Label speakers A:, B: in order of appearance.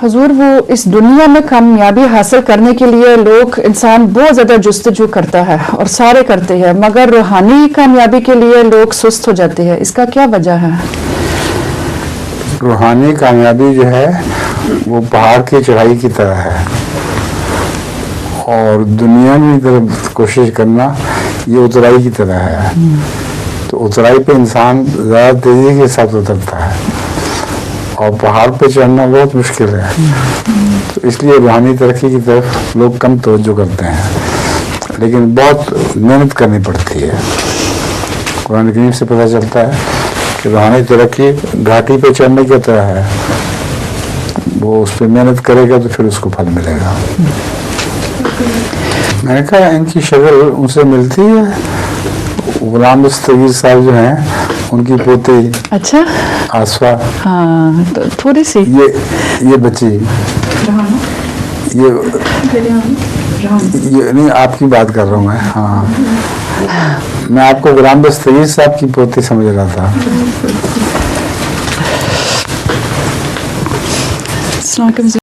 A: حضور وہ اس دنیا میں کامیابی حاصل کرنے کے لیے انسان بہت زیادہ جستجو کرتا ہے اور سارے کرتے ہیں، مگر روحانی کامیابی کے لیے لوگ سست ہو جاتے ہیں، اس کا کیا وجہ ہے؟
B: روحانی کامیابی جو ہے وہ پہاڑ کی چڑھائی کی طرح ہے، اور دنیا میں طرف کوشش کرنا یہ اترائی کی طرح ہے۔ تو اترائی پہ انسان زیادہ تیزی کے ساتھ اترتا ہے، اور پہاڑ پہ چڑھنا بہت مشکل ہے۔ تو اس لیے روحانی ترقی کی طرف لوگ کم توجہ کرتے ہیں، لیکن بہت محنت کرنی پڑتی ہے۔ قرآن کریم سے پتہ چلتا ہے کہ روحانی ترقی گھاٹی پہ چڑھنے کی طرح ہے، وہ اس پہ محنت کرے گا تو پھر اس کو پھل ملے گا۔ میں نے کہا ان کی شکل ان سے ملتی ہے، غلام دستگیر صاحب جو ہیں ان کی پوتی
A: اچھا،
B: آصفہ،
A: ہاں تو تھوڑی سی
B: یہ بچی، یہ نہیں آپ کی بات کر رہا ہوں میں، ہاں میں آپ کو غلام دستگیر صاحب کی پوتی سمجھ رہا تھا۔
A: السلام علیکم۔